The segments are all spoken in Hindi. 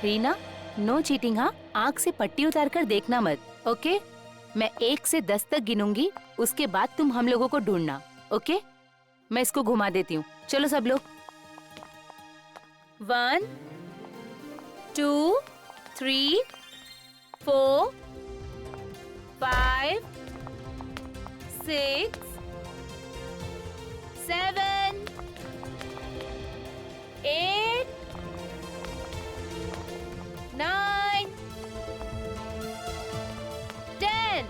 रीना, नो चीटिंग हाँ। आँख से पट्टी उतार कर देखना मत, ओके? मैं 1 से 10 तक गिनूंगी, उसके बाद तुम हम लोगों को ढूंढना, ओके? मैं इसको घुमा देती हूँ। चलो सब लोग। 1 2 3 4 5 6 7 8 9 10।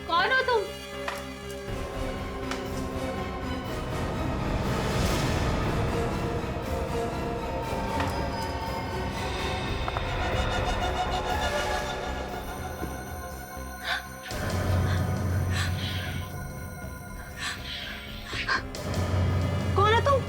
कौन हो तुम? कौन हो तुम?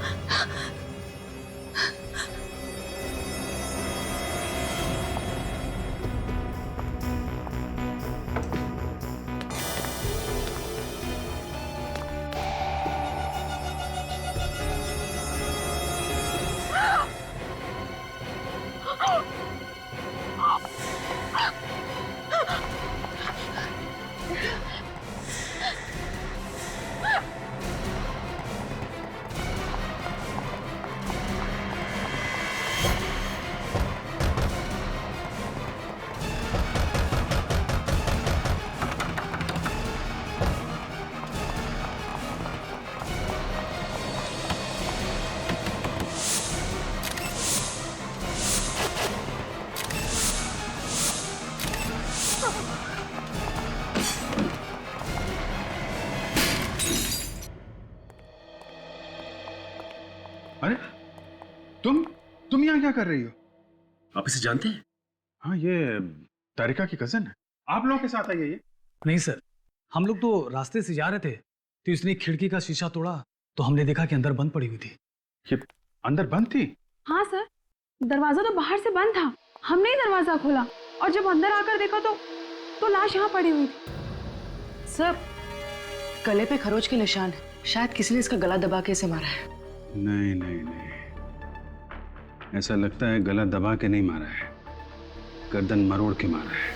अरे तुम यहाँ क्या कर रही हो? आप इसे जानते हैं? हाँ, ये तारिका की कजन है। आप लोगों के साथ आई है ये? नहीं सर, हम लोग तो रास्ते से जा रहे थे तो इसने खिड़की का शीशा तोड़ा तो हमने देखा कि अंदर बंद पड़ी हुई थी। ये अंदर बंद थी? हाँ सर, दरवाजा तो बाहर से बंद था, हमने ही दरवाजा खोला और जब अंदर आकर देखा तो लाश यहाँ पड़ी हुई थी। सर, गले पे खरोच के निशान है, शायद किसी ने इसका गला दबा के इसे मारा है। नहीं नहीं नहीं, ऐसा लगता है गला दबा के नहीं मारा है, गर्दन मरोड़ के मारा है।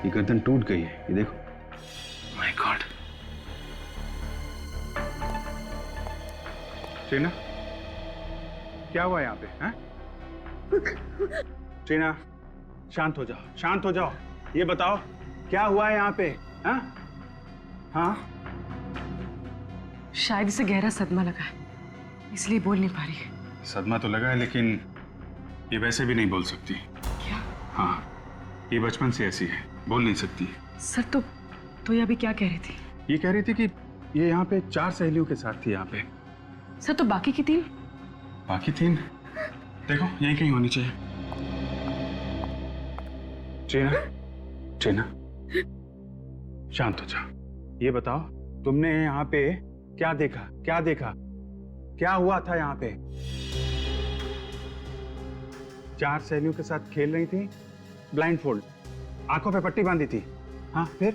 ये गर्दन टूट गई है, ये देखो। My God. टीना, क्या हुआ यहाँ पे? हैं? टीना, शांत हो जाओ, शांत हो जाओ। ये बताओ क्या हुआ है यहाँ पे? हाँ हाँ, शायद इसे गहरा सदमा लगा है, इसलिए बोल नहीं पा रही है। सदमा तो लगा है, लेकिन ये वैसे भी नहीं बोल सकती। क्या? हाँ, ये बचपन से ऐसी है, बोल नहीं सकती। सर तो ये अभी क्या कह रही थी? ये कह रही थी कि ये यहाँ पे 4 सहेलियों के साथ थी यहाँ पे। सर तो बाकी की 3? बाकी 3 देखो यहीं कहीं होनी चाहिए। टीना, टीना, शांत हो जाओ। ये बताओ तुमने यहाँ पे क्या देखा? क्या देखा? क्या हुआ था यहाँ पे? 4 सहेलियों के साथ खेल रही थी, ब्लाइंड फोल्ड, आंखों पे पट्टी बांधी थी। हाँ, फिर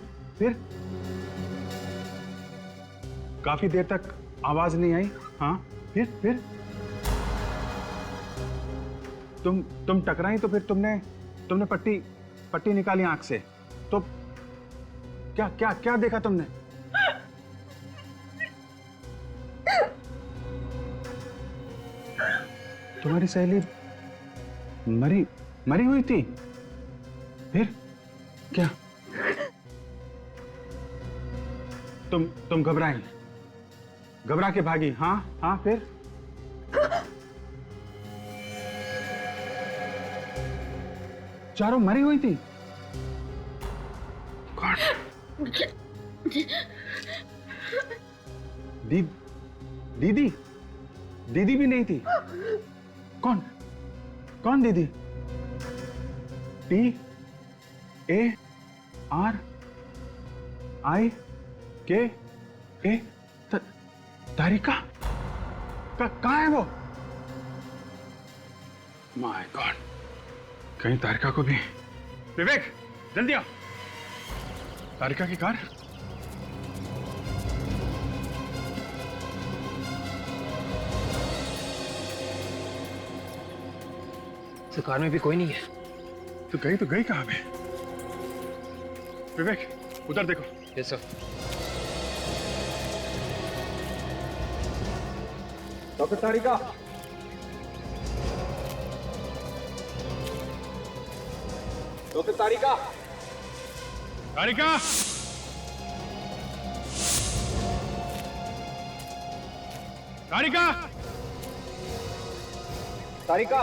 काफी देर तक आवाज नहीं आई। हाँ, फिर तुम टकराई तो फिर तुमने पट्टी निकाली आंख से, तो क्या क्या क्या देखा तुमने? तुम्हारी सहेली मरी मरी हुई थी? फिर क्या? तुम घबराई, घबरा के भागी? हाँ हाँ, फिर? चारों मरी हुई थी? कौन? दीदी? दीदी भी नहीं थी? कौन? कौन दीदी? TARIKA? तारिका? कहाँ है वो? माय गॉड, कहीं तारिका को भी। विवेक, जल्दी आओ। तारिका की कार? सर कार में भी कोई नहीं है। तो गई कहाँ पे? विवेक, उधर देखो। Yes sir. डॉक्टर तारिका, डॉक्टर तारिका, तारिका, तारिका, तारिका।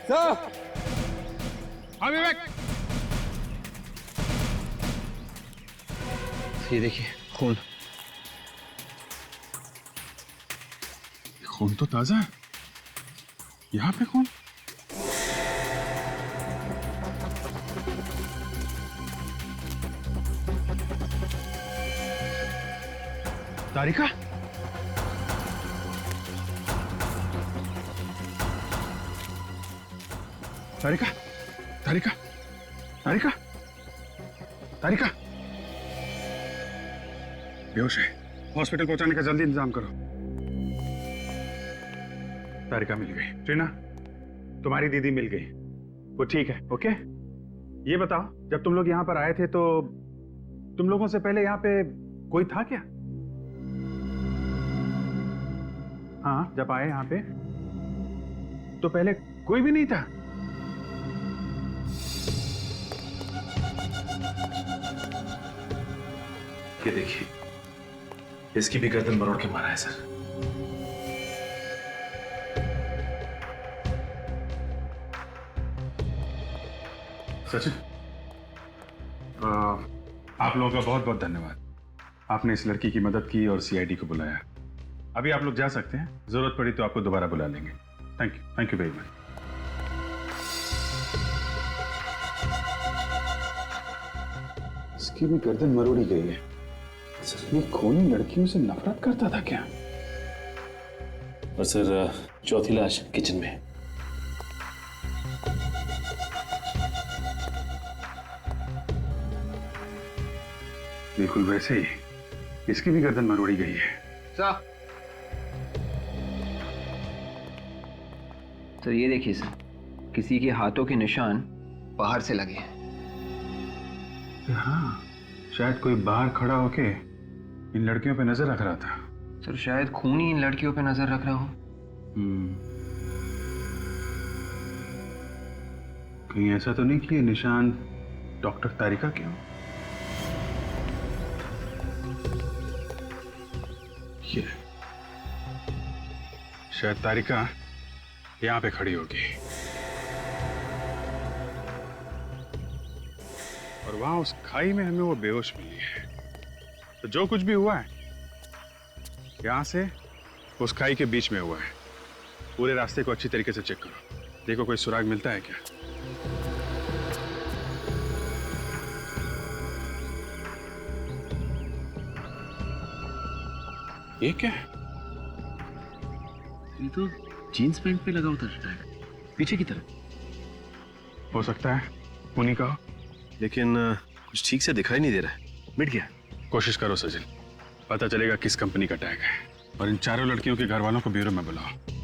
सर, हाँ विवेक, ये देखिए खून। खून तो ताजा है। यहाँ पे खून? तारिका? तारिका? तारिका? तारिका? तारिका? बेहोश है, हॉस्पिटल पहुंचाने का जल्दी इंतजाम करो। तारिका मिल गई। ट्रीना, तुम्हारी दीदी मिल गई, वो ठीक है। ओके, ये बताओ, जब तुम लोग यहाँ पर आए थे तो तुम लोगों से पहले यहाँ पे कोई था क्या? हाँ, जब आए यहाँ पे तो पहले कोई भी नहीं था? ये देखिए, इसकी भी गर्दन मरोड़ के मारा है सर। सचिन, आप लोगों का बहुत बहुत धन्यवाद। आपने इस लड़की की मदद की और सीआईडी को बुलाया। अभी आप लोग जा सकते हैं, जरूरत पड़ी तो आपको दोबारा बुला लेंगे। Thank you very much. इसकी भी गर्दन मरोड़ी गई है। ये खूनी लड़कियों से नफरत करता था क्या? और सर, चौथी लाश किचन में है। बिल्कुल वैसे ही इसकी भी गर्दन मरोड़ी गई है। सर ये देखिए सर, किसी के हाथों के निशान बाहर से लगे हैं। हाँ, शायद कोई बाहर खड़ा होके इन लड़कियों पे नजर रख रहा था। सर शायद खून ही इन लड़कियों पे नजर रख रहा हो। कहीं ऐसा तो नहीं कि ये निशान डॉक्टर तारिका के हो? ये शायद तारिका यहां पे खड़ी होगी और वहां उस खाई में हमें वो बेहोश मिली है। तो जो कुछ भी हुआ है यहां से उस खाई के बीच में हुआ है। पूरे रास्ते को अच्छी तरीके से चेक करो, देखो कोई सुराग मिलता है क्या। ये क्या है? ये तो जीन्स पैंट पे लगा होता है, पीछे की तरफ। हो सकता है उन्हीं का हो। लेकिन कुछ ठीक से दिखाई नहीं दे रहा है। मिट गया। कोशिश करो सचिन, पता चलेगा किस कंपनी का टैग है। और इन चारों लड़कियों के घर वालों को ब्यूरो में बुलाओ।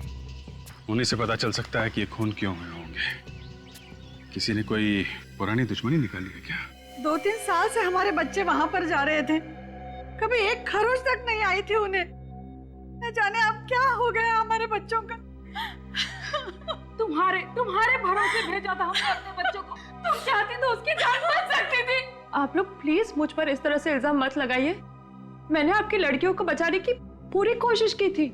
उन्हीं से पता चल सकता है कि ये खून क्यों हुए होंगे। किसी ने कोई पुरानी दुश्मनी निकाली है क्या? 2-3 साल से हमारे बच्चे वहां पर जा रहे थे, कभी एक खरोच तक नहीं आई थी उन्हें। न जाने अब क्या हो गया हमारे बच्चों का। तुम्हारे भरोसे भेजा था हमने अपने बच्चों को। तुम चाहती तो उसकी जान बच सकती थी। आप लोग प्लीज मुझ पर इस तरह से इल्जाम मत लगाइए। मैंने आपकी लड़कियों को बचाने की पूरी कोशिश की थी।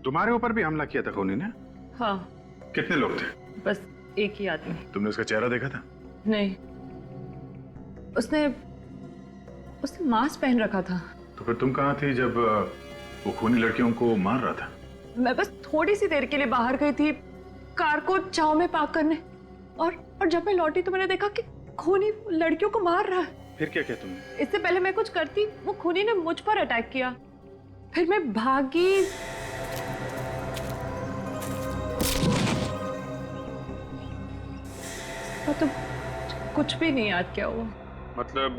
तुम्हारे ऊपर भी हमला किया था खूनी ने? हाँ, कितने लोग थे? बस एक ही आदमी। तुमने उसका चेहरा देखा था? नहीं, उसने मास्क पहन रखा था। तो फिर तुम कहाँ थी जब वो खूनी लड़कियों को मार रहा था? मैं बस थोड़ी सी देर के लिए बाहर गई थी कार को चाव में पार्क करने, और जब मैं लौटी तो मैंने देखा कि खूनी लड़कियों को मार रहा है। फिर क्या किया तुमने? इससे पहले मैं कुछ करती, वो खूनी ने मुझ पर अटैक किया। फिर मैं भागी। तो कुछ भी नहीं याद क्या हुआ। मतलब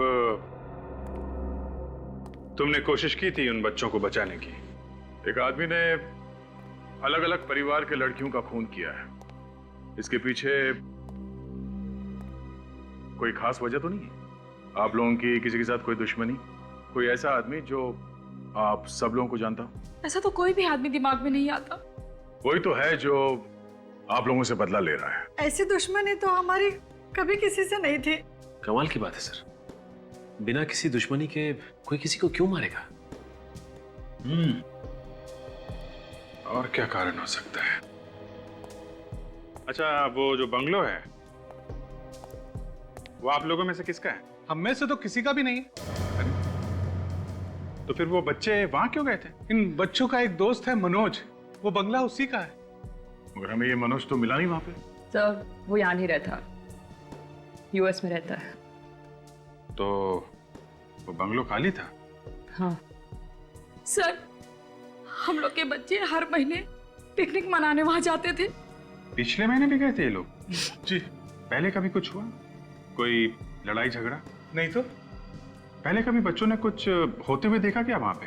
तुमने कोशिश की थी उन बच्चों को बचाने की? एक आदमी ने अलग अलग परिवार के लड़कियों का खून किया है। इसके पीछे कोई खास वजह तो नहीं है? आप लोगों की किसी के साथ कोई दुश्मनी? कोई ऐसा आदमी जो आप सब लोगों को जानता हो? ऐसा तो कोई भी आदमी दिमाग में नहीं आता। कोई तो है जो आप लोगों से बदला ले रहा है। ऐसी दुश्मनी तो हमारी कभी किसी से नहीं थी। कमाल की बात है सर, बिना किसी दुश्मनी के कोई किसी को क्यों मारेगा? और क्या कारण हो सकता है? अच्छा, वो जो बंगलो है वो आप लोगों में से किसका है? हम में से तो किसी का भी नहीं है। तो फिर वो बच्चे वहां क्यों गए थे? इन बच्चों का एक दोस्त है मनोज, वो बंगला उसी का है। मगर हमें ये मनोज तो मिला नहीं वहां पे। सर, वो यहाँ नहीं रहता, यूएस में रहता है। तो वो बंगलो खाली था? हाँ सर, हम लोग के बच्चे हर महीने पिकनिक मनाने वहां जाते थे। पिछले महीने भी गए थे ये लोग? जी। पहले कभी कुछ हुआ? कोई लड़ाई झगड़ा? नहीं तो पहले कभी बच्चों ने कुछ होते हुए देखा क्या वहां पे?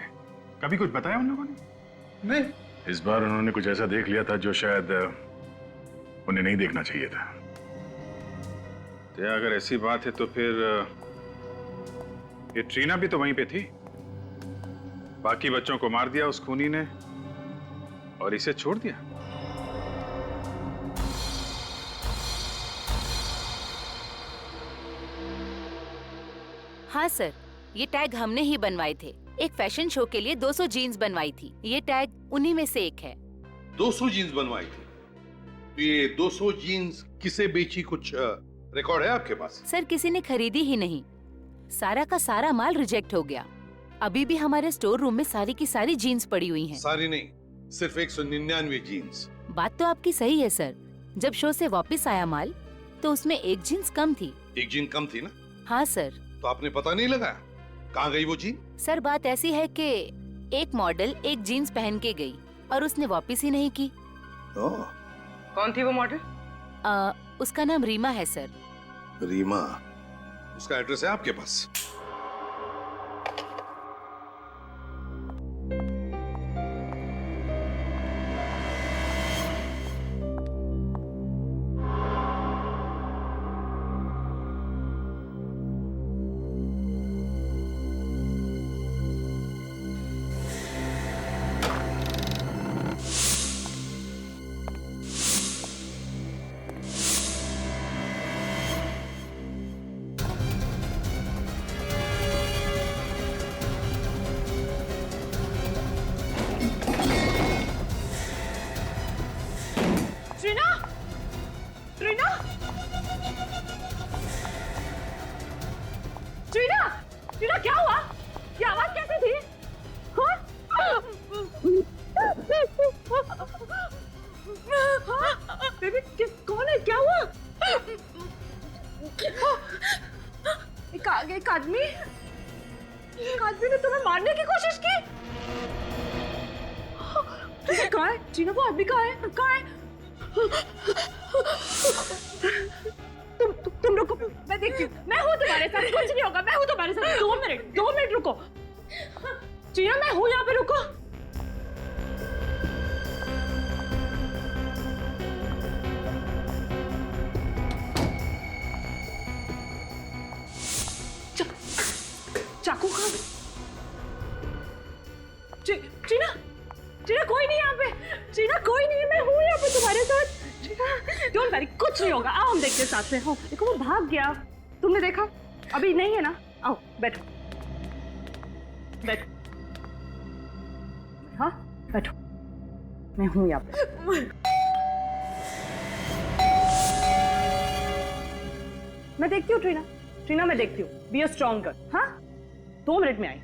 कभी कुछ बताया उन लोगों ने? नहीं। इस बार उन्होंने कुछ ऐसा देख लिया था जो शायद उन्हें नहीं देखना चाहिए था। तो अगर ऐसी बात है तो फिर ये ट्रीना भी तो वहीं पे थी। बाकी बच्चों को मार दिया उस खूनी ने और इसे छोड़ दिया। हाँ सर, ये टैग हमने ही बनवाए थे। एक फैशन शो के लिए 200 जीन्स बनवाई थी। ये टैग उन्हीं में से एक है। 200 जीन्स बनवाई थी? तो ये 200 जीन्स किसे बेची, कुछ रिकॉर्ड है आपके पास? सर, किसी ने खरीदी ही नहीं। सारा का सारा माल रिजेक्ट हो गया। अभी भी हमारे स्टोर रूम में सारी की सारी जीन्स पड़ी हुई हैं। सारी नहीं, सिर्फ 199 जीन्स। बात तो आपकी सही है सर। जब शो से वापस आया माल तो उसमें एक जीन्स कम थी। एक जीन कम थी ना? हाँ सर। तो आपने पता नहीं लगाया कहाँ गई वो जीन? सर, बात ऐसी है कि एक मॉडल एक जीन्स पहन के गई और उसने वापस ही नहीं की। कौन थी वो मॉडल? उसका नाम रीमा है सर। रीमा? उसका एड्रेस है आपके पास? ट्रीना, क्या हुआ? ये आवाज कैसी थी? बेबी, कौन है? क्या हुआ? एक आदमी ने तुम्हें मारने की कोशिश की। कहाँ है ट्रीना? वो आदमी कहाँ है? चाकू कहाँ? टीना, टीना कोई नहीं यहाँ पे। टीना कोई नहीं है, मैं हूँ यहाँ पे तुम्हारे साथ। टीना डोंट वरी, कुछ नहीं होगा। आओ हम देखते हैं साथ में। हो देखो वो भाग गया, तुमने देखा? अभी नहीं है ना? आओ बैठो, बैठो। हाँ बैठो, मैं हूँ यहाँ पे। मैं देखती हूँ टीना, टीना मैं देखती हूँ। Be a strong girl. हाँ 2 मिनट में आई।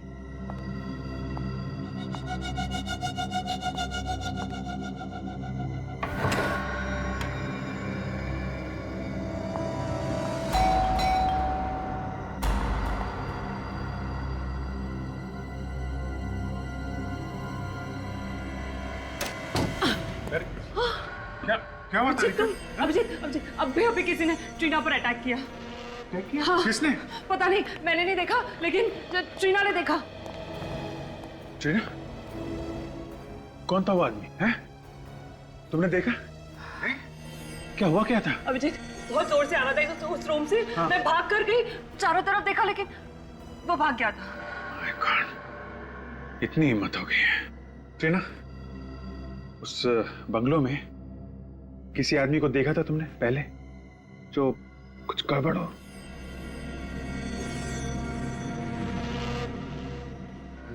क्या हुआ तारिका? अभिजीत, अभी किसी ने टीना पर अटैक किया। हाँ, किसने? पता नहीं, मैंने नहीं देखा, लेकिन टीना ने देखा। टीना? कौन था वो आदमी? हैं? तुमने देखा? हैं? क्या हुआ क्या था? अभिजीत बहुत जोर से आ रहा था उस रूम से। हाँ। मैं भाग कर गई, चारों तरफ देखा, लेकिन वो भाग गया था। My God, इतनी हिम्मत हो गई है। टीना, उस बंगलो में किसी आदमी को देखा था तुमने पहले, जो कुछ गड़बड़ हो?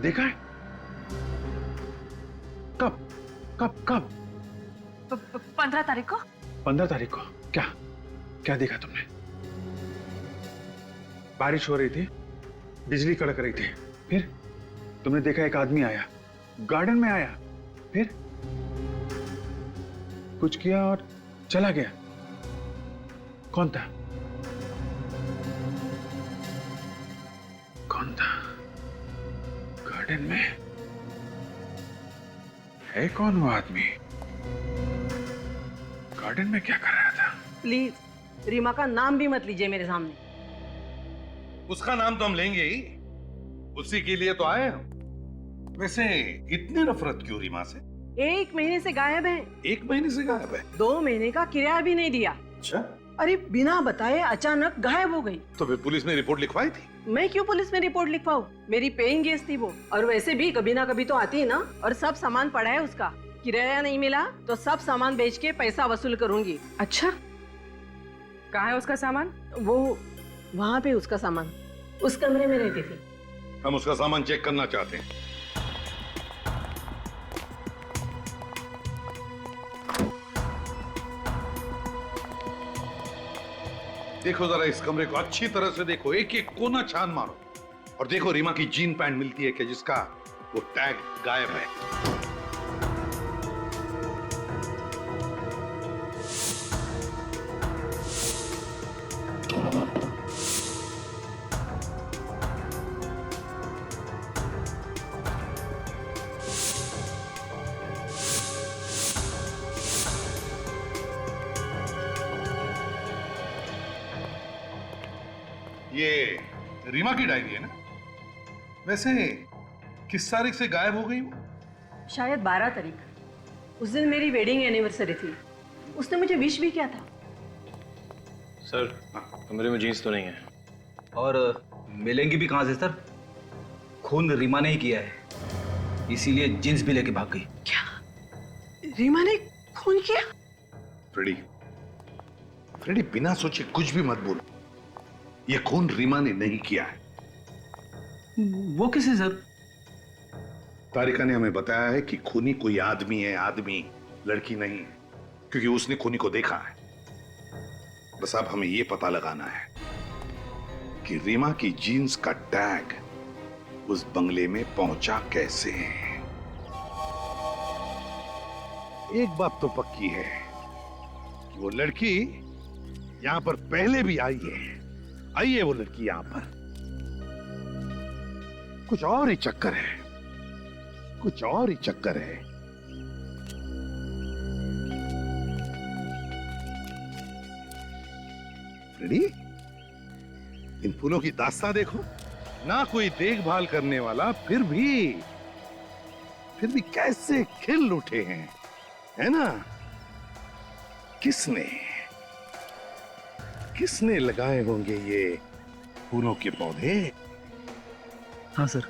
देखा है? कब कब कब? 15 तारीख को। 15 तारीख को? क्या क्या देखा तुमने? बारिश हो रही थी, बिजली कड़क रही थी, फिर तुमने देखा एक आदमी आया, गार्डन में आया, फिर कुछ किया और चला गया। कौन था? कौन था? गार्डन में है कौन वो आदमी? गार्डन में क्या कर रहा था? प्लीज रीमा का नाम भी मत लीजिए मेरे सामने। उसका नाम तो हम लेंगे ही, उसी के लिए तो आए हम। वैसे इतनी नफरत क्यों रीमा से? 1 महीने से गायब है। 1 महीने से गायब है? 2 महीने का किराया भी नहीं दिया। अच्छा, अरे बिना बताए अचानक गायब हो गई। तो फिर पुलिस ने रिपोर्ट लिखवाई थी? मैं क्यों पुलिस में रिपोर्ट लिखवाऊं? मेरी पेइंग गेस्ट थी वो, और वैसे भी कभी ना कभी तो आती है ना। और सब सामान पड़ा है उसका, किराया नहीं मिला तो सब सामान बेच के पैसा वसूल करूंगी। अच्छा, कहाँ है उसका सामान? वो वहाँ पे उसका सामान, उस कमरे में रहती थी। हम उसका सामान चेक करना चाहते हैं। देखो जरा इस कमरे को अच्छी तरह से देखो, एक एक कोना छान मारो, और देखो रीमा की जीन पैंट मिलती है कि जिसका वो टैग गायब है। ये रीमा की डायरी है ना? वैसे किस तारीख से गायब हो गई वो? शायद 12 तारीख। उस दिन मेरी वेडिंग एनिवर्सरी थी, उसने मुझे विश भी किया था। सर कमरे में जीन्स तो नहीं है। और मिलेंगी भी कहां से सर? खून रीमा ने ही किया है, इसीलिए जीन्स भी लेके भाग गई। क्या रीमा ने खून किया? फ्रेडी बिना सोचे कुछ भी मत बोलो। ये खून रीमा ने नहीं किया है। वो किसे सर? तारिका ने हमें बताया है कि खूनी कोई आदमी है, आदमी, लड़की नहीं, क्योंकि उसने खूनी को देखा है। बस अब हमें यह पता लगाना है कि रीमा की जीन्स का टैग उस बंगले में पहुंचा कैसे। एक बात तो पक्की है कि वो लड़की यहां पर पहले भी आई है वो लड़की यहां पर। कुछ और ही चक्कर है, कुछ और ही चक्कर है। फ्रेडी, इन फूलों की दास्तां देखो ना, कोई देखभाल करने वाला, फिर भी कैसे खिल उठे हैं, है ना? किसने लगाए होंगे ये फूलों के पौधे? हाँ सर,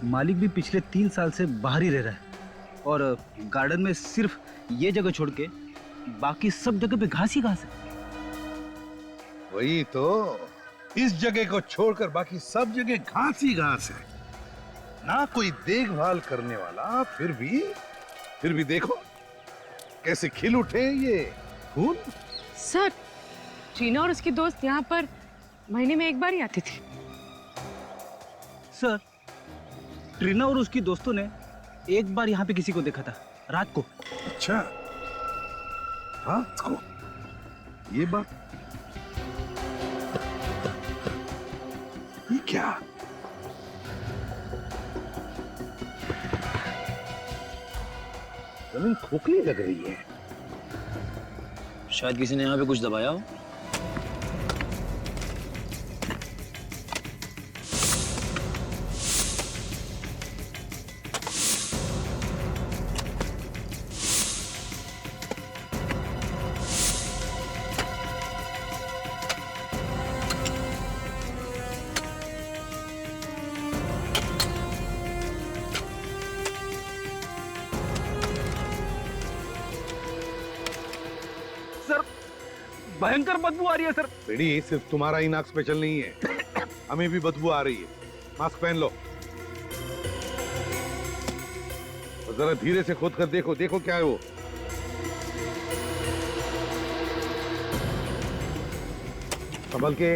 मालिक भी पिछले 3 साल से बाहर ही रह रहा है और गार्डन में सिर्फ ये जगह छोड़ के बाकी सब जगह पे घास ही घास है। वही तो, इस जगह को छोड़कर बाकी सब जगह घास ही घास है, ना कोई देखभाल करने वाला। फिर भी देखो कैसे खिल उठे ये फूल। सर, टीना और उसकी दोस्त यहाँ पर महीने में एक बार ही आती थी। सर, ट्रीना और उसकी दोस्तों ने एक बार यहाँ पे किसी को देखा था रात को। अच्छा, रात को? ये बात, ये क्या? जमीन खोखली लग रही है। शायद किसी ने यहाँ पे कुछ दबाया हो। भयंकर बदबू आ रही है सर। बेड़ी, सिर्फ तुम्हारा ही नाक स्पेशल नहीं है, हमें भी बदबू आ रही है। मास्क पहन लो और जरा धीरे से खोद कर देखो, देखो क्या है वो। संभल के।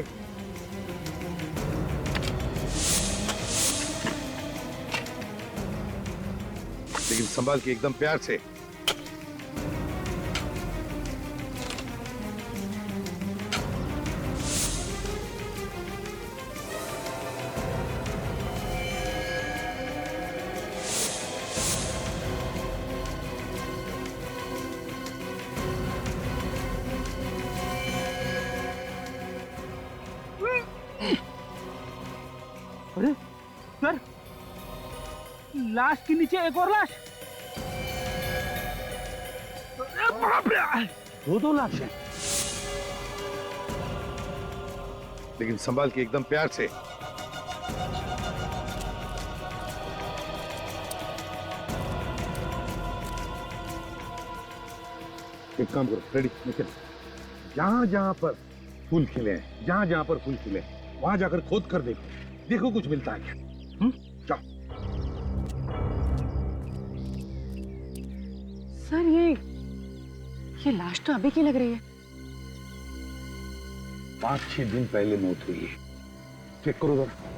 लेकिन संभाल के, एकदम प्यार से। अरे सर, लाश के नीचे एक और लाश। दो लाश हैं। लेकिन संभाल के, एकदम प्यार से। एक काम करो रेडी, निकल। जहां जहां पर फूल खिले हैं, जहां जहां पर फूल खिले वहां जाकर खोद कर देखो, देखो कुछ मिलता है क्या। जाओ। सर, ये लाश तो अभी की लग रही है। 5-6 दिन पहले मौत हुई है। चेक करो जरा।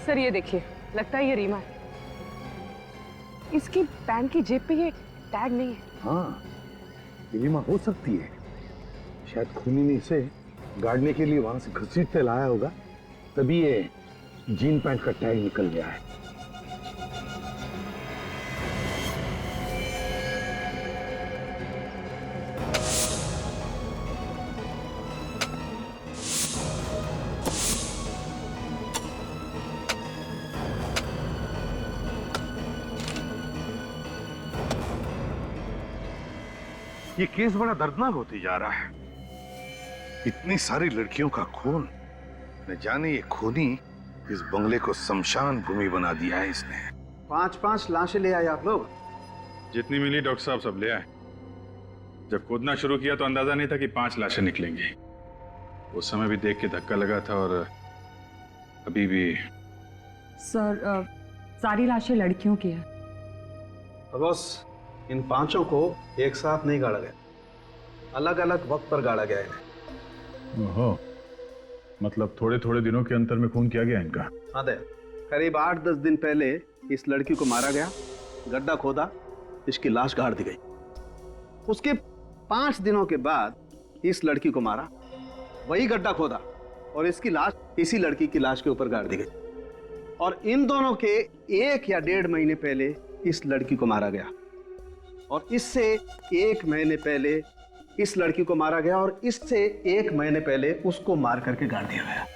सर, ये देखिए, लगता है ये रीमा है। इसकी पैंट की जेब पे ये टैग नहीं है। हाँ, रीमा हो सकती है। शायद खूनी ने इसे गाड़ने के लिए वहां से घसीटते लाया होगा, तभी ये जीन पैंट का टैग निकल गया है। ये केस बड़ा दर्दनाक होते जा रहा है। इतनी सारी लड़कियों का खून, न जाने ये खूनी इस बंगले को शमशान भूमि बना दिया है इसने। 5-5 लाशें ले आए आप लोग? जितनी मिली डॉक्टर साहब सब ले आए। जब खोदना शुरू किया तो अंदाजा नहीं था कि 5 लाशें निकलेंगी। उस समय भी देख के धक्का लगा था और अभी भी। सर, सारी लाशें लड़कियों की है। तो बस इन 5 को एक साथ नहीं गाड़ा गया, अलग अलग वक्त पर गाड़ा गया इन्हें। ओहो, मतलब थोड़े थोड़े दिनों के अंतर में खून किया गया इनका। हाँ दे, करीब 8-10 दिन पहले इस लड़की को मारा गया, गड्ढा खोदा, इसकी लाश गाड़ दी गई। उसके 5 दिनों के बाद इस लड़की को मारा, वही गड्ढा खोदा, और इसकी लाश इसी लड़की की लाश के ऊपर गाड़ दी गई। और इन दोनों के 1 या 1.5 महीने पहले इस लड़की को मारा गया, और इससे 1 महीने पहले इस लड़की को मारा गया, और इससे 1 महीने पहले उसको मार करके गाड़ दिया गया।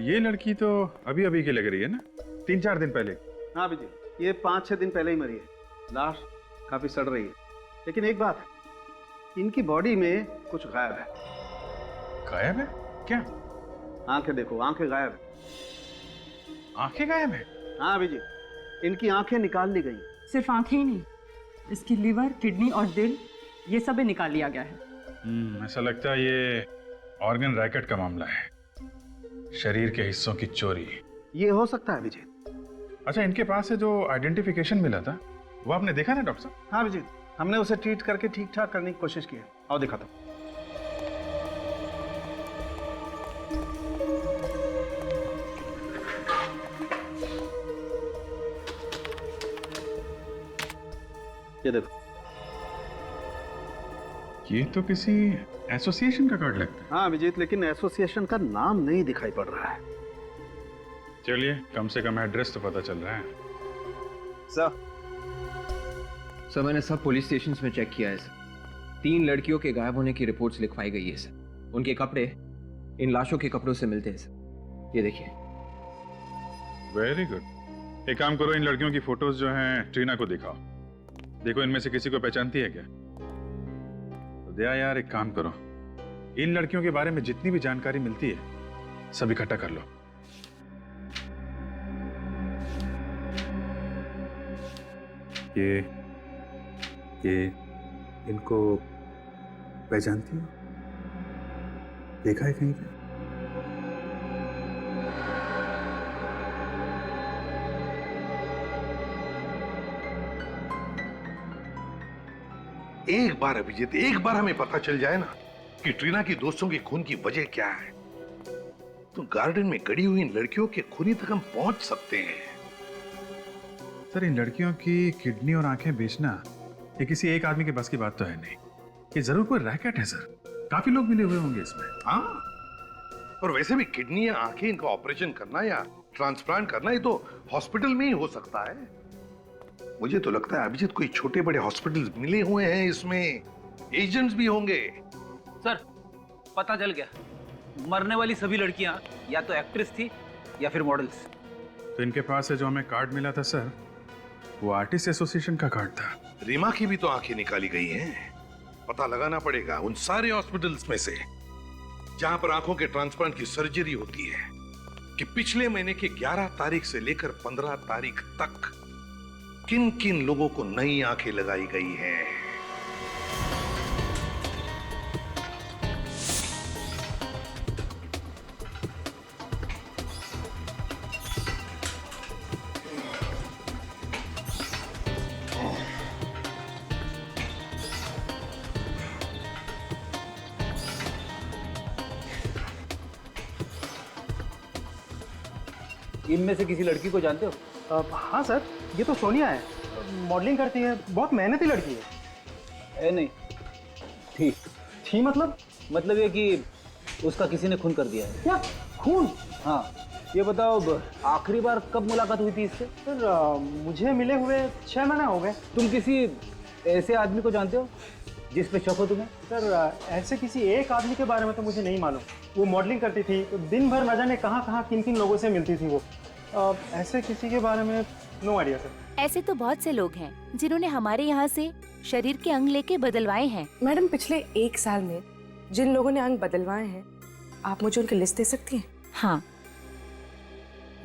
ये लड़की तो अभी अभी की लग रही है ना, 3-4 दिन पहले। हाँ विजय, ये 5-6 दिन पहले ही मरी है। लाश काफी सड़ रही है, लेकिन एक बात, इनकी बॉडी में कुछ गायब है। गायब है? क्या? आंखें देखो, आंखें गायब है। आंखें गायब है? हाँ विजय, इनकी आंखें निकाल ली गई। सिर्फ आंखें ही नहीं, इसकी लिवर, किडनी और दिल, ये सब भी निकाल लिया गया है। ऐसा लगता है ये ऑर्गन रैकेट का मामला है, शरीर के हिस्सों की चोरी। ये हो सकता है विजय। अच्छा, इनके पास से जो आइडेंटिफिकेशन मिला था वो आपने देखा ना डॉक्टर साहब? हाँ विजय, हमने उसे ट्रीट करके ठीक ठाक करने की कोशिश की है। आओ दिखाता हूं। ये देखो, ये तो किसी एसोसिएशन का कार्ड लगता है। हाँ विजय, लेकिन एसोसिएशन का नाम नहीं दिखाई पड़ रहा है। चलिए, कम से कम एड्रेस तो पता चल रहा है। सर मैंने सब पुलिस स्टेशंस में चेक किया है सर। 3 लड़कियों के गायब होने की रिपोर्ट्स लिखवाई गई है सर। उनके कपड़े इन लाशों के कपड़ों से मिलते हैं सर। ये देखिए। Very good. एक काम करो, इन लड़कियों की फोटोज जो हैं ट्रीना को दिखाओ। देखो इनमें से किसी को पहचानती है क्या? तो दया यार, एक काम करो, इन लड़कियों के बारे में जितनी भी जानकारी मिलती है सब इकट्ठा कर लो। ये इनको पहचानती हो? देखा है कहीं पे? एक बार अभिजीत, एक बार हमें पता चल जाए ना कि ट्रीना की दोस्तों के खून की वजह क्या है, तो गार्डन में गड़ी हुई इन लड़कियों के खूनी तक हम पहुंच सकते हैं। सर, इन लड़कियों की किडनी और आंखें बेचना ये किसी एक आदमी के बस की बात तो है नहीं। ये जरूर कोई रैकेट है सर, काफी लोग मिले हुए होंगे इसमें। हाँ, और वैसे भी किडनी या आंखें इनका ऑपरेशन करना या ट्रांसप्लांट करना ये तो हॉस्पिटल में ही हो सकता है। मुझे तो लगता है अभिजीत कोई छोटे बड़े हॉस्पिटल मिले हुए हैं, इसमें एजेंट्स भी होंगे। सर, पता चल गया, मरने वाली सभी लड़कियां या तो एक्ट्रेस थी या फिर मॉडल्स। तो इनके पास से जो हमें कार्ड मिला था सर, वो आर्टिस्ट एसोसिएशन का कार्ड था। रीमा की भी तो आंखें निकाली गई हैं। पता लगाना पड़ेगा उन सारे हॉस्पिटल्स में से जहां पर आंखों के ट्रांसप्लांट की सर्जरी होती है कि पिछले महीने के 11 तारीख से लेकर 15 तारीख तक किन किन लोगों को नई आंखें लगाई गई हैं। इनमें से किसी लड़की को जानते हो? हाँ सर, ये तो सोनिया है, मॉडलिंग करती है, बहुत मेहनती लड़की है। नहीं, थी मतलब ये कि उसका किसी ने खून कर दिया है। क्या खून? हाँ, ये बताओ आखिरी बार कब मुलाकात हुई थी इससे? सर मुझे मिले हुए 6 महीने हो गए। तुम किसी ऐसे आदमी को जानते हो जिस पे शक हो तुम्हें? सर ऐसे किसी एक आदमी के बारे में तो मुझे नहीं मालूम। वो मॉडलिंग करती थी, तो दिन भर न जाने कहाँ कहाँ किन किन लोगों से मिलती थी वो। ऐसे किसी के बारे में नो आइडिया सर। ऐसे तो बहुत से लोग हैं जिन्होंने हमारे यहाँ से शरीर के अंग लेके बदलवाए हैं। मैडम, पिछले 1 साल में जिन लोगों ने अंग बदलवाए हैं, आप मुझे उनकी लिस्ट दे सकती हैं? हाँ,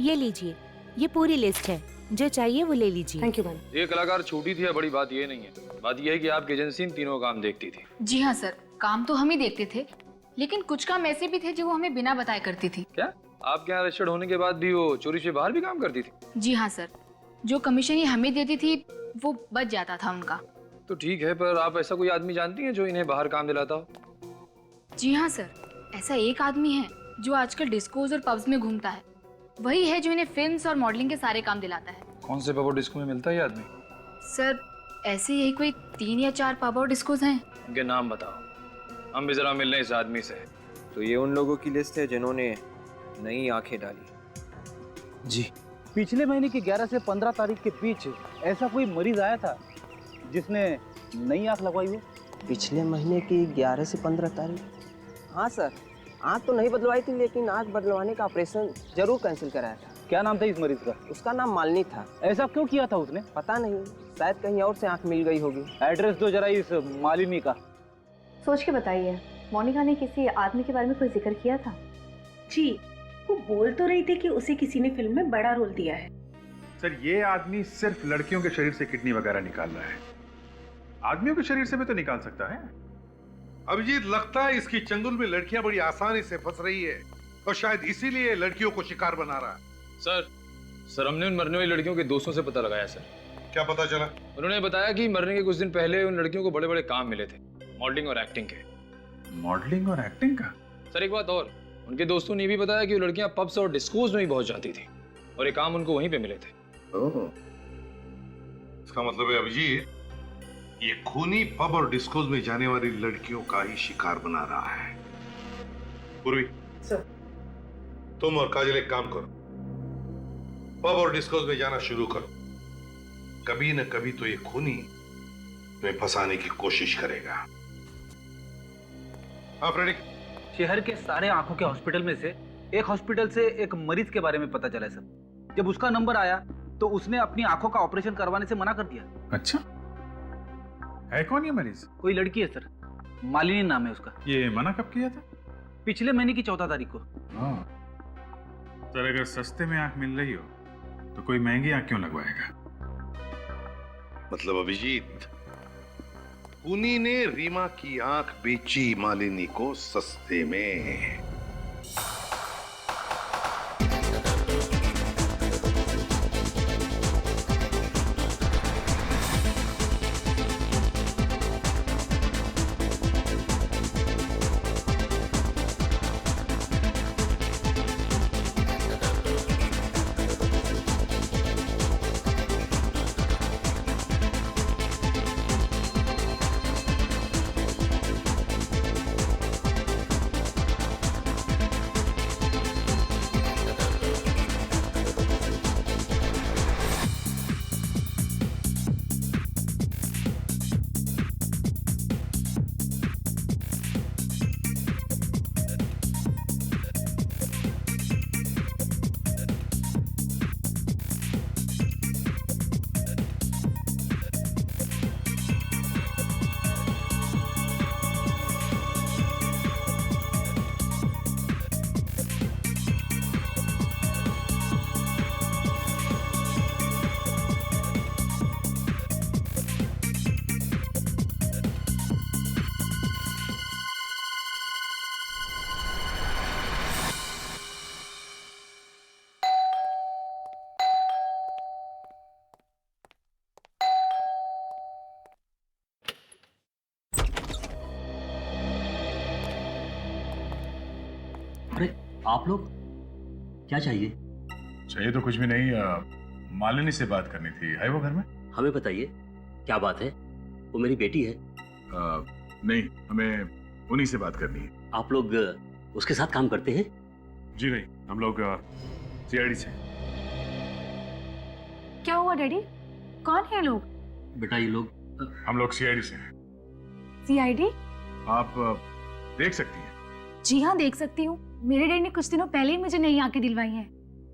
ये लीजिए, ये पूरी लिस्ट है, जो चाहिए वो ले लीजिए। Thank you ma'am. ये कलाकार छोटी थी, बड़ी बात ये नहीं है। बात ये है कि आपकी एजेंसी इन तीनों काम देखती थी। जी हाँ सर, काम तो हम ही देखते थे, लेकिन कुछ काम ऐसे भी थे जो वो हमें बिना बताए करती थी। क्या आपके यहाँ रजिस्टर्ड होने के बाद भी वो चोरी से बाहर भी काम करती थी? जी हाँ सर, जो कमीशन ये हमें देती थी वो बच जाता था उनका। तो ठीक है, पर आप ऐसा कोई आदमी जानती हैं जो इन्हें बाहर काम दिलाता हो? जी हाँ सर, ऐसा एक आदमी है जो आजकल डिस्कोज और पब्स में घूमता है। वही है जो इन्हें फिल्म्स और मॉडलिंग के सारे काम दिलाता है। कौन से पब और डिस्को में मिलता है ये आदमी? सर ऐसे यही कोई 3 या 4 पब और डिस्कोज हैं। उनके नाम बताओ, हम भी जरा मिल रहे हैं इस आदमी से। तो ये उन लोगों की लिस्ट है जिन्होंने नई आंखें डाली। जी। पिछले महीने की 11 से 15 तारीख के बीच ऐसा कोई मरीज आया था जिसने नई आंख लगवाई हो? पिछले महीने की 11 से 15 तारीख? हाँ सर, आंख तो नहीं बदलवाई थी, लेकिन आंख बदलवाने का ऑपरेशन जरूर कैंसिल कराया था। क्या नाम था इस मरीज का? उसका नाम मालिनी था। ऐसा क्यों किया था उसने? पता नहीं, शायद कहीं और से आंख मिल गई होगी। एड्रेस दो जरा इस मालिनी का। सोच के बताइए, मोनिका ने किसी आदमी के बारे में कोई जिक्र किया था? जी, वो बोल तो रही थी कि उसे किसी ने फिल्म में बड़ा रोल दिया है। सर, ये आदमी सिर्फ लड़कियों के शरीर से किडनी वगैरह निकाल रहा है, आदमियों के शरीर से भी तो निकाल सकता है। अभिजीत, लगता है इसकी चंगुल में लड़कियां बड़ी आसानी से फंस रही है और शायद इसीलिए लड़कियों को शिकार बना रहा है। सर हमने उन मरने वाली लड़कियों के दोस्तों से पता लगाया सर। क्या पता चला? उन्होंने बताया कि मरने के कुछ दिन पहले उन लड़कियों को बड़े बड़े काम मिले थे, मॉडलिंग और एक्टिंग के। मॉडलिंग और एक्टिंग का? सर एक बात और, उनके दोस्तों ने भी बताया कि वो लड़कियां पब्स और डिस्कोज में भी बहुत जाती थी और ये काम उनको वहीं पे मिले थे। इसका मतलब है अभिजीत, ये खूनी पब और डिस्कोज में जाने वाली लड़कियों का ही शिकार बना रहा है। पूर्वी सर, तुम और काजल एक काम करो, पब और डिस्कोज में जाना शुरू करो। कभी न कभी तो ये खूनी तुम्हें फंसाने की कोशिश करेगा। हाँ फ्रेडिक। शहर के सारे आंखों के हॉस्पिटल में से एक हॉस्पिटल से एक मरीज के बारे में पता चला सर। जब उसका नंबर आया तो उसने अपनी आंखों का ऑपरेशन करवाने से मना कर दिया। अच्छा, है कौन ये मरीज? कोई लड़की है सर, मालिनी नाम है उसका। ये मना कब किया था? पिछले महीने की 14 तारीख को। सर, अगर सस्ते में आंख मिल रही हो तो कोई महंगी आंख क्यों लगवाएगा? मतलब अभिजीत, खूनी ने रीमा की आंख बेची मालिनी को सस्ते में। अरे आप लोग, क्या चाहिए? चाहिए तो कुछ भी नहीं, मालिनी से बात करनी थी। है वो घर में? हमें बताइए, क्या बात है? वो मेरी बेटी है। नहीं, हमें उन्हीं से बात करनी है। आप लोग उसके साथ काम करते हैं? जी नहीं, हम लोग सीआईडी से। क्या हुआ डैडी? कौन है लोग? बेटा ये लोग, हम लोग सीआईडी से हैं। सीआईडी? आप देख सकती हैं। जी हाँ, देख सकती हूँ। मेरे डैडी ने कुछ दिनों पहले ही मुझे नई आंखें दिलवाई हैं।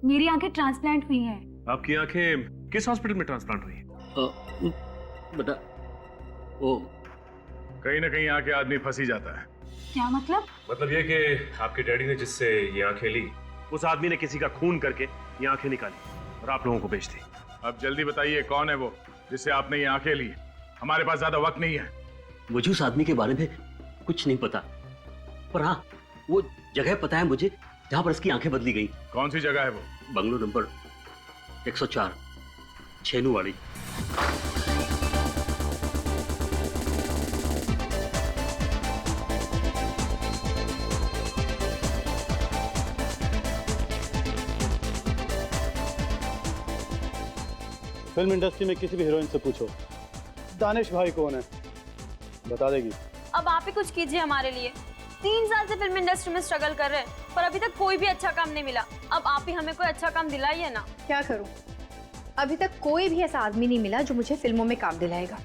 मेरी आंखें ट्रांसप्लांट हुई हैं। आपकी आंखें किस हॉस्पिटल में ट्रांसप्लांट हुई हैं? बेटा वो कहीं ना कहीं आके आदमी फंस ही जाता है। क्या मतलब? मतलब ये कि आपके डैडी ने जिससे ये आंखें ली, उस आदमी ने किसी का खून करके ये आंखें निकाली और आप लोगों को बेच दी। अब जल्दी बताइए, कौन है वो जिससे आपने ये आंखें ली? हमारे पास ज्यादा वक्त नहीं है। मुझे उस आदमी के बारे में कुछ नहीं पता, पर हाँ वो जगह पता है मुझे जहां पर इसकी आंखें बदली गई। कौन सी जगह है वो? Bungalow number 104, छेनूवाड़ी। फिल्म इंडस्ट्री में किसी भी हीरोइन से पूछो दानिश भाई कौन है, बता देगी। अब आप ही कुछ कीजिए हमारे लिए। 3 साल से फिल्म इंडस्ट्री में स्ट्रगल कर रहे हैं, पर अभी तक कोई भी अच्छा काम नहीं मिला। अब आप ही हमें कोई अच्छा काम दिलाइए ना। क्या करूं? अभी तक कोई भी ऐसा आदमी नहीं मिला जो मुझे फिल्मों में काम दिलाएगा।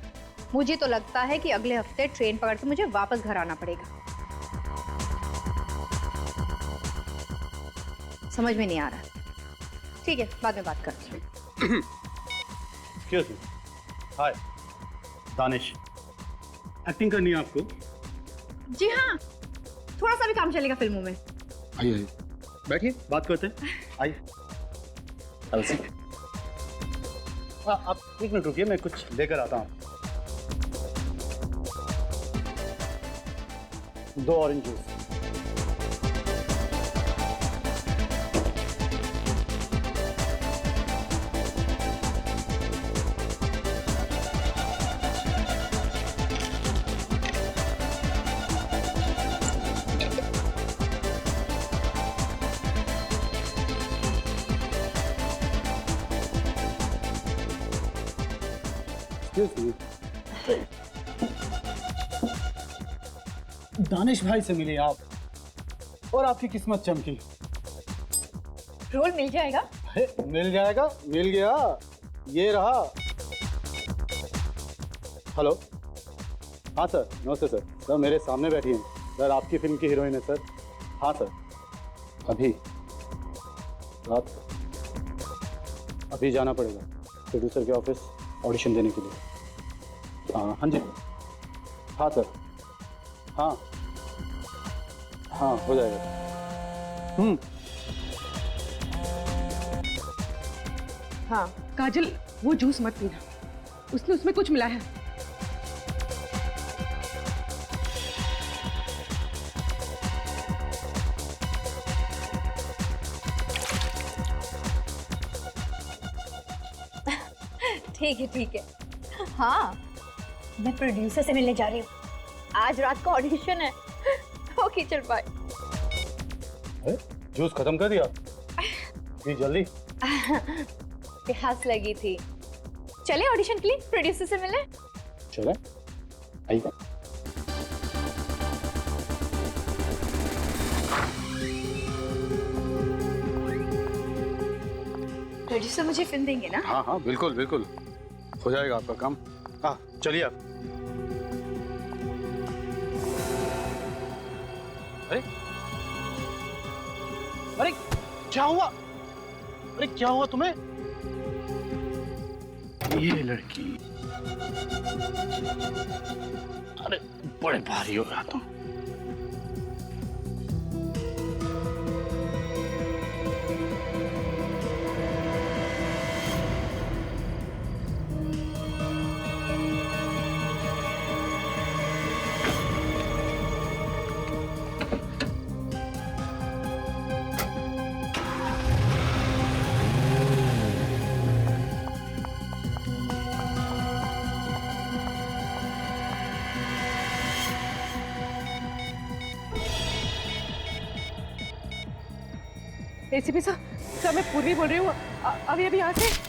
मुझे तो लगता है कि अगले हफ्ते ट्रेन पकड़ के मुझे वापस घर आना पड़ेगा। समझ में नहीं आ रहा। ठीक है, बाद में बात करते हैं। Excuse me. Hi Danish, acting करनी है आपको? जी हाँ, थोड़ा सा भी काम चलेगा फिल्मों में। आइए आइए, बैठिए, बात करते हैं। आइए। आप 1 मिनट रुकिए, मैं कुछ लेकर आता हूँ। 2 ऑरेंज जूस। दानिश भाई से मिले आप और आपकी किस्मत चमकी। रोल मिल जाएगा? मिल जाएगा, मिल गया, ये रहा। हेलो, हाँ सर, नमस्ते सर। सर मेरे सामने बैठी हैं सर, आपकी फिल्म की हीरोइन है सर। हाँ सर, अभी रात अभी जाना पड़ेगा प्रोड्यूसर के ऑफिस ऑडिशन देने के लिए। हाँ जी, हाँ सर, हाँ हाँ हो जाएगा। हाँ काजल, वो जूस मत पीना, उसने उसमें कुछ मिला है। ठीक है। हाँ, मैं प्रोड्यूसर से मिलने जा रही हूँ। आज रात का ऑडिशन है। ओके चल बाय। जूस खत्म कर दिया? जी जल्दी। प्यास लगी थी। चले ऑडिशन के लिए प्रोड्यूसर से मिले। चले आइए। प्रोड्यूसर मुझे फिल्म देंगे ना? हाँ हाँ बिल्कुल बिल्कुल, हो जाएगा आपका काम। हाँ चलिए आप। अरे अरे क्या हुआ? अरे क्या हुआ तुम्हें? ये लड़की, अरे बड़े भारी हो गया तुम। एसीपी सर, मैं पूर्वी बोल रही हूँ। अभी यहाँ से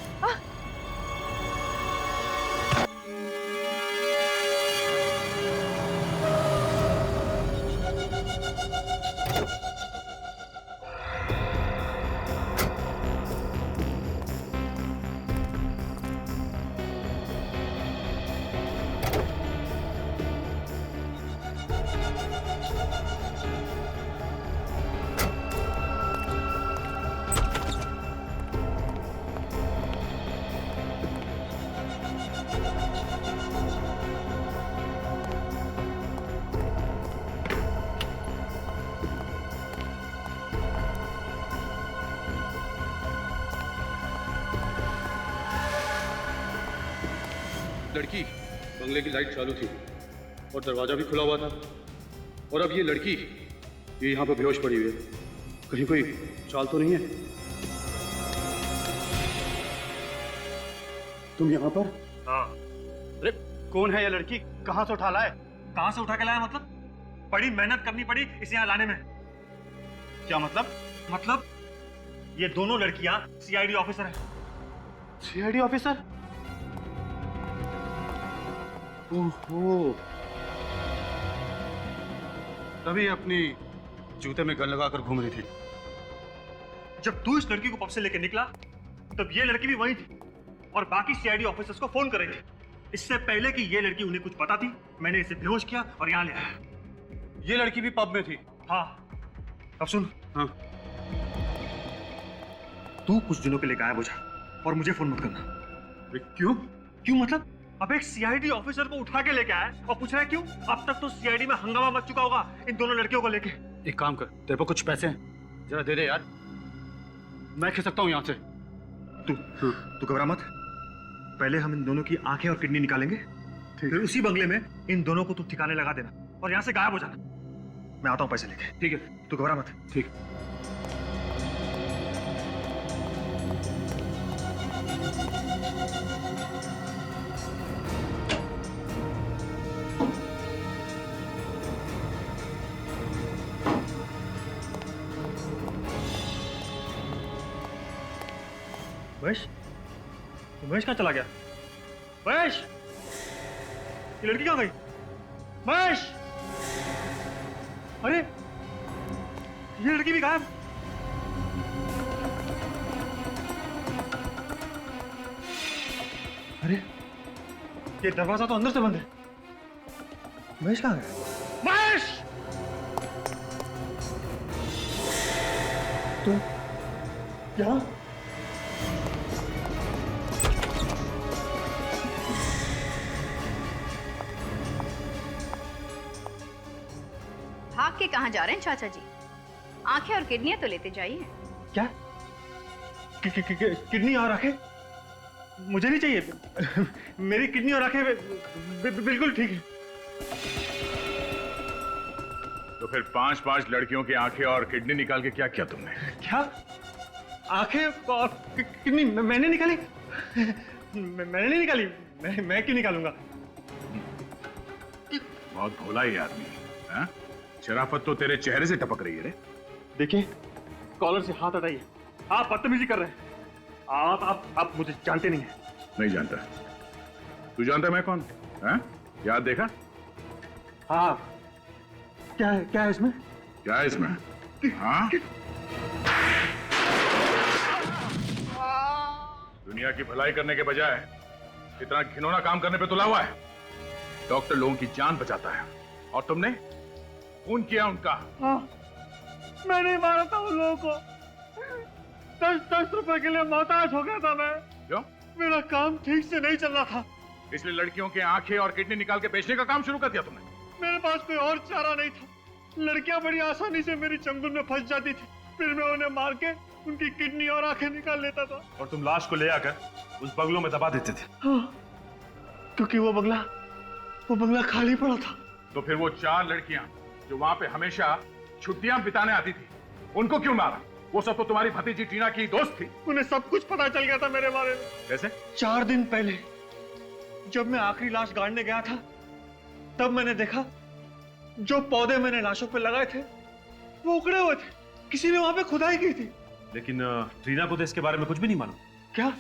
लड़की, बंगले की लाइट चालू थी और दरवाजा भी खुला हुआ था, और अब ये लड़की ये यहाँ पर बेहोश पड़ी हुई है। कहीं कोई चाल तो नहीं है? तुम यहाँ पर? हाँ। अरे कौन है ये लड़की? कहाँ से उठा लाए? कहाँ से उठा के लाया मतलब? बड़ी मेहनत करनी पड़ी इसे यहाँ लाने में। क्या मतलब? मतलब ये दोनों लड़कियां सीआईडी ऑफिसर हैं। CID officer? ओहो, तभी अपनी जूते में गन लगाकर घूम रही थी। जब तू इस लड़की को पब से लेकर निकला तब ये लड़की भी वहीं थी और बाकी सीआईडी ऑफिसर्स को फोन कर रही थी। इससे पहले कि ये लड़की उन्हें कुछ पता थी, मैंने इसे बेहोश किया और यहाँ ले आया। ये लड़की भी पब में थी। हाँ, अब सुन। हाँ। तू कुछ दिनों के लिए गायब हो जा और मुझे फोन मत करना। क्यों? क्यों मतलब? अब एक सीआईडी ऑफिसर को उठा के लेके आया और पूछ रहा है क्यों? अब तक तो सीआईडी में हंगामा मच चुका होगा इन दोनों लड़कियों को लेके। एक काम कर, तेरे पर कुछ पैसे हैं, जरा दे दे यार, मैं खिस सकता हूँ यहाँ से। तू घबरा मत। पहले हम इन दोनों की आंखें और किडनी निकालेंगे, फिर उसी बंगले में इन दोनों को तू ठिकाने लगा देना और यहाँ से गायब हो जाना। मैं आता हूँ पैसे लेके। ठीक है, तू घबरा मत। ठीक। महेश, महेश कहाँ चला गया? महेश, ये लड़की कहाँ गई? महेश, अरे ये लड़की भी गायब। अरे ये दरवाजा तो अंदर से बंद है। महेश कहाँ गया? महेश, तू क्या? भाग के कहाँ जा रहे हैं चाचा जी? आंखें और किडनियां तो लेते जाइए। क्या? किडनी और आंखें? मुझे नहीं चाहिए। मेरी किडनी और आंखें बिल्कुल ठीक है। तो फिर 5-5 लड़कियों की आंखें और किडनी निकाल के क्या किया तुमने? क्या? आंखें और किडनी मैंने निकाली? मैंने नहीं निकाली। मैं क्यों निकालूंगा? बहुत भोला ही आदमी है। शराफत तो तेरे चेहरे से टपक रही है रे। देखिए, कॉलर से हाथ हटाइए। आप बदतमीजी कर रहे हैं। आप मुझे जानते नहीं हैं। नहीं जानता। तू जानता मैं कौन? हैं? याद देखा? हाँ। क्या है इसमें? क्या है इसमें? हाँ? दुनिया की भलाई करने के बजाय इतना घिनौना काम करने पे तुला हुआ है। डॉक्टर लोगों की जान बचाता है और तुमने खून किया उनका। हाँ, मैंने मारा था उन लोगों को। 10 रुपए के लिए मोहताज हो गया था मैं। क्यों? मेरा काम ठीक से नहीं चल रहा था, इसलिए लड़कियों के आंखें और किडनी निकाल के बेचने का काम शुरू कर दिया तुमने। मेरे पास कोई और चारा नहीं था। लड़कियां बड़ी आसानी से मेरी चंगुल में फंस जाती थी, फिर मैं उन्हें मार के उनकी किडनी और आंखें निकाल लेता था। और तुम लाश को ले आकर उस बंगलों में दबा देते थे। हाँ, क्योंकि वो बंगला खाली पड़ा था। तो फिर वो 4 लड़कियां जो वहां पे हमेशा छुट्टियां बिताने आती थी, उनको क्यों मारा? वो सब तो तुम्हारी भतीजी टीना की दोस्त थी। उन्हें सब कुछ पता चल गया था मेरे बारे में। कैसे? 4 दिन पहले जब मैं आखिरी लाश गाड़ने गया था, तब मैंने देखा जो पौधे मैंने लाशों पे लगाए थे वो उखड़े हुए थे। किसी ने वहां पे खुदाई की थी। लेकिन ट्रीना को तो इसके बारे में कुछ भी नहीं मालूम। क्या?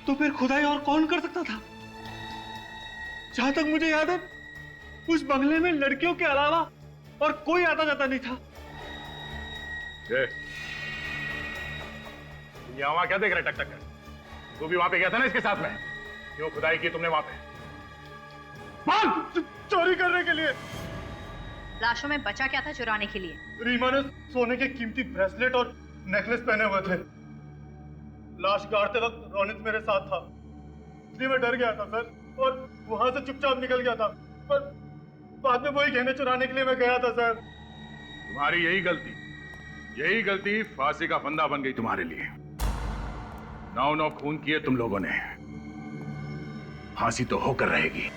तो फिर खुदाई और कौन कर सकता था? जहां तक मुझे याद है, उस बंगले में लड़कियों के अलावा और कोई आता जाता नहीं था। यहाँ क्या देख रहे टक कर? तू भी वहां पे गया था ना इसके साथ में? क्यों खुदाई की तुमने वहां पे? चोरी करने के लिए। लाशों में बचा क्या था चुराने के लिए? रीमा ने सोने के कीमती ब्रेसलेट और नेकलेस पहने हुए थे। लाश गाड़ते वक्त रोनित मेरे साथ था, इसलिए मैं डर गया था सर, और वहां से चुपचाप निकल गया था। पर बाद में वही गहने चुराने के लिए मैं गया था सर। तुम्हारी यही गलती फांसी का फंदा बन गई तुम्हारे लिए। 9 खून किए तुम लोगों ने, फांसी तो होकर रहेगी।